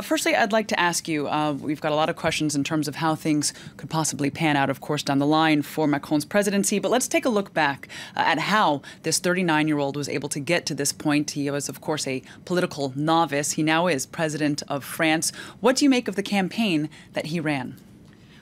Firstly, I'd like to ask you, we've got a lot of questions in terms of how things could possibly pan out, of course, down the line for Macron's presidency. But let's take a look back at how this 39-year-old was able to get to this point. He was, of course, a political novice. He now is president of France. What do you make of the campaign that he ran?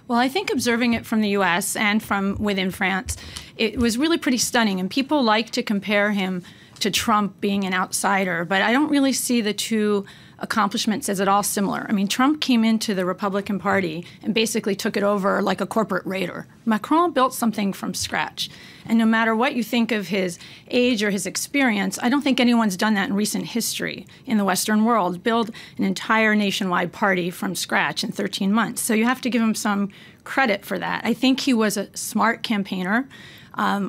Well, I think observing it from the U.S. and from within France, it was really pretty stunning. And people like to compare him to Trump being an outsider. But I don't really see the two accomplishments as at all similar. I mean, Trump came into the Republican Party and basically took it over like a corporate raider. Macron built something from scratch. And no matter what you think of his age or his experience, I don't think anyone's done that in recent history in the Western world, build an entire nationwide party from scratch in 13 months. So you have to give him some credit for that. I think he was a smart campaigner.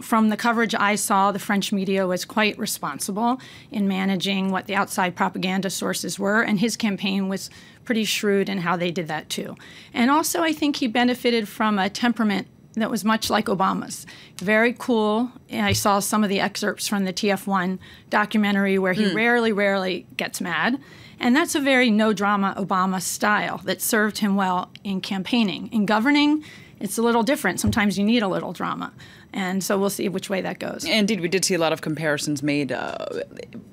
From the coverage I saw, the French media was quite responsible in managing what the outside propaganda sources were, and his campaign was pretty shrewd in how they did that too. And also, I think he benefited from a temperament that was much like Obama's. Very cool. And I saw some of the excerpts from the TF1 documentary where he rarely gets mad. And that's a very no-drama Obama style that served him well in campaigning. In governing, it's a little different. Sometimes you need a little drama. And so we'll see which way that goes. Indeed, we did see a lot of comparisons made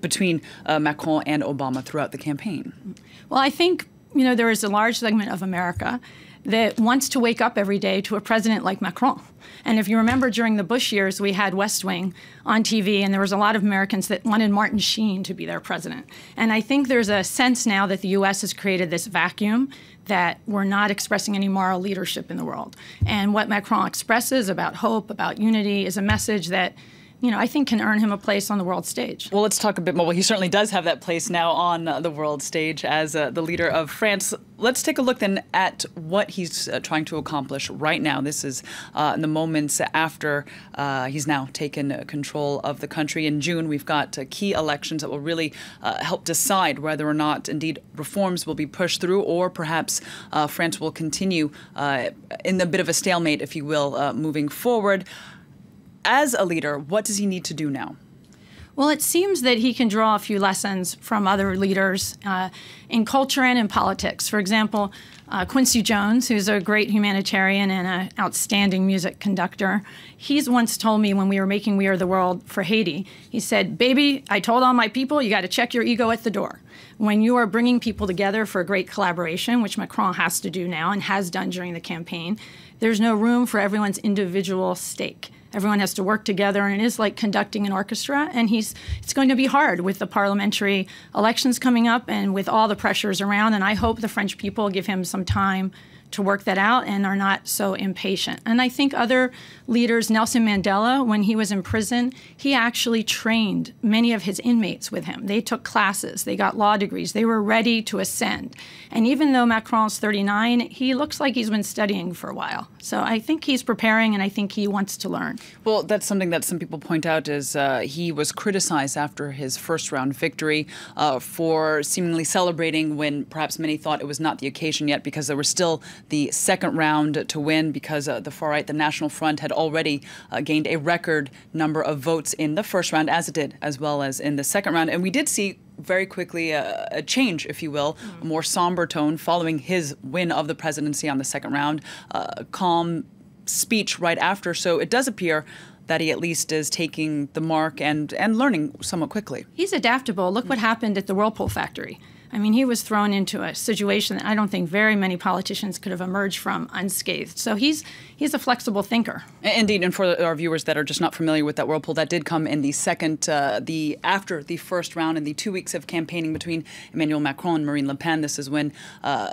between Macron and Obama throughout the campaign. Well, I think, there is a large segment of America that wants to wake up every day to a president like Macron. And if you remember, during the Bush years, we had West Wing on TV, and there was a lot of Americans that wanted Martin Sheen to be their president. And I think there's a sense now that the U.S. has created this vacuum that we're not expressing any moral leadership in the world. And what Macron expresses about hope, about unity, is a message that I think can earn him a place on the world stage. Well, let's talk a bit more. Well, he certainly does have that place now on the world stage as the leader of France. Let's take a look then at what he's trying to accomplish right now. This is in the moments after he's now taken control of the country. In June, we've got key elections that will really help decide whether or not, indeed, reforms will be pushed through, or perhaps France will continue in a bit of a stalemate, if you will, moving forward. As a leader, what does he need to do now? Well, it seems that he can draw a few lessons from other leaders in culture and in politics. For example, Quincy Jones, who's a great humanitarian and an outstanding music conductor, he's once told me when we were making We Are the World for Haiti, he said, "Baby, I told all my people, you got to check your ego at the door." When you are bringing people together for a great collaboration, which Macron has to do now and has done during the campaign, there's no room for everyone's individual stake. Everyone has to work together, and it is like conducting an orchestra. And it's going to be hard with the parliamentary elections coming up and with all the pressures around. And I hope the French people give him some time to work that out and are not so impatient. And I think other leaders, Nelson Mandela, when he was in prison, he actually trained many of his inmates with him. They took classes, they got law degrees, they were ready to ascend. And even though Macron's 39, he looks like he's been studying for a while. So I think he's preparing, and I think he wants to learn. Well, that's something that some people point out is he was criticized after his first round victory for seemingly celebrating when perhaps many thought it was not the occasion yet, because there was still the second round to win, because the far right, the National Front, had already gained a record number of votes in the first round, as it did as well as in the second round. And we did see very quickly a change, if you will, a more somber tone following his win of the presidency on the second round, a calm speech right after. So it does appear that he at least is taking the mark and learning somewhat quickly. He's adaptable. Look what happened at the Whirlpool factory. I mean, he was thrown into a situation that I don't think very many politicians could have emerged from unscathed. So he's a flexible thinker. Indeed, and for our viewers that are just not familiar with that Whirlpool, that did come in the second, after the first round in the 2 weeks of campaigning between Emmanuel Macron and Marine Le Pen. This is when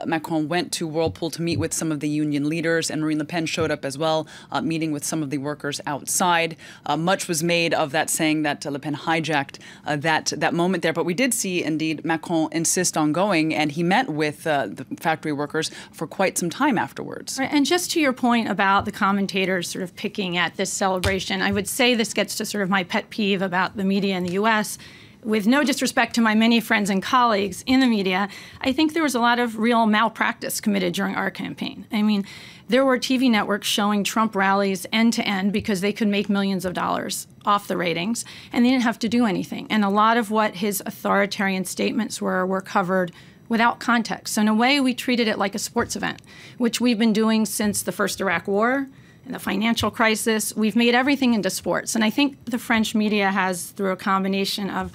Macron went to Whirlpool to meet with some of the union leaders, and Marine Le Pen showed up as well, meeting with some of the workers outside. Much was made of that, saying that Le Pen hijacked that moment there. But we did see, indeed, Macron insist on going, and he met with the factory workers for quite some time afterwards. Right. And just to your point about the commentators sort of picking at this celebration, I would say this gets to sort of my pet peeve about the media in the U.S. With no disrespect to my many friends and colleagues in the media, I think there was a lot of real malpractice committed during our campaign. I mean, there were TV networks showing Trump rallies end to end because they could make millions of dollars off the ratings, and they didn't have to do anything. And a lot of what his authoritarian statements were covered without context. So in a way, we treated it like a sports event, which we've been doing since the first Iraq War and the financial crisis. We've made everything into sports. And I think the French media has, through a combination of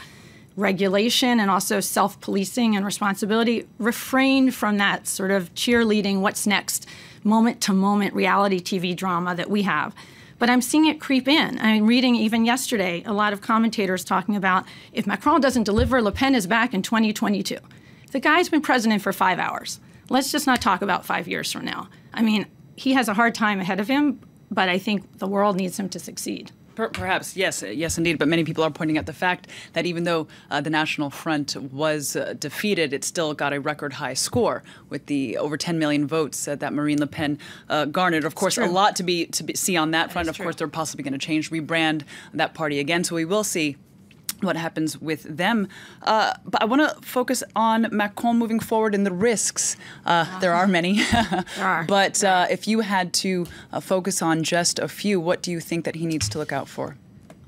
regulation and also self-policing and responsibility, refrained from that sort of cheerleading what's next, moment-to-moment reality TV drama that we have. But I'm seeing it creep in. I'm reading even yesterday a lot of commentators talking about if Macron doesn't deliver, Le Pen is back in 2022. The guy's been president for 5 hours. Let's just not talk about 5 years from now. I mean, he has a hard time ahead of him, but I think the world needs him to succeed. Perhaps, yes, indeed. But many people are pointing out the fact that even though the National Front was defeated, it still got a record high score with the over 10 million votes that Marine Le Pen garnered. Of course, a lot to see on that front. Of course, they're possibly going to rebrand that party again. So we will see what happens with them. But I want to focus on Macron moving forward and the risks. There are many. There are. But if you had to focus on just a few, what do you think that he needs to look out for?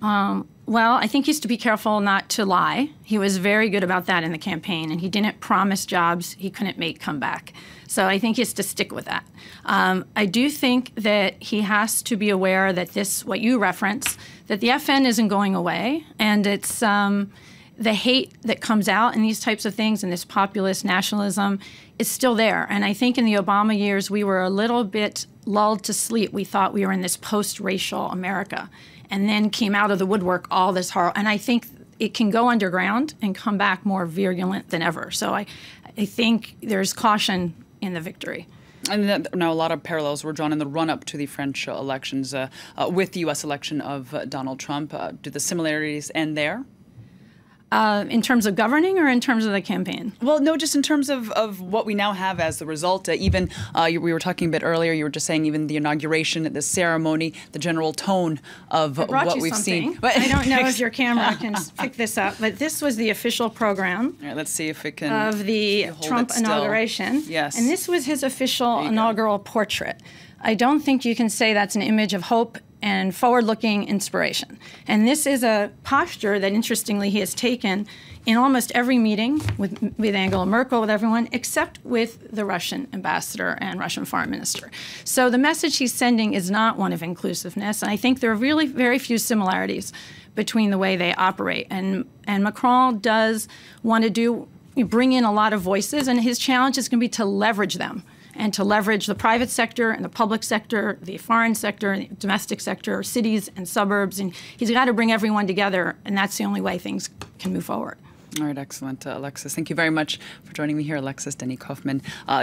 Well, I think he has to be careful not to lie. He was very good about that in the campaign, and he didn't promise jobs he couldn't make come back. So I think he has to stick with that. I do think that he has to be aware that this, what you reference, that the FN isn't going away, and it's the hate that comes out in these types of things and this populist nationalism is still there. And I think in the Obama years, we were a little bit lulled to sleep. We thought we were in this post-racial America, and then came out of the woodwork all this horror. And I think it can go underground and come back more virulent than ever. So I think there's caution in the victory. And now a lot of parallels were drawn in the run-up to the French elections with the U.S. election of Donald Trump. Do the similarities end there? In terms of governing or in terms of the campaign? Well, no, just in terms of what we now have as the result. Even we were talking a bit earlier, you were just saying even the inauguration, the ceremony, the general tone of what we've seen. But I don't know if your camera can pick this up, but this was the official program. All right, let's see if it can. Of the Trump inauguration. Yes. And this was his official inaugural portrait. I don't think you can say that's an image of hope and forward-looking inspiration. And this is a posture that, interestingly, he has taken in almost every meeting with Angela Merkel, with everyone, except with the Russian ambassador and Russian foreign minister. So the message he's sending is not one of inclusiveness, and I think there are really very few similarities between the way they operate. And Macron does want to bring in a lot of voices, and his challenge is going to be to leverage them, and to leverage the private sector and the public sector, the foreign sector, the domestic sector, cities and suburbs. And he's got to bring everyone together, and that's the only way things can move forward. All right, excellent, Alexis. Thank you very much for joining me here, Alexis Denny-Kaufman.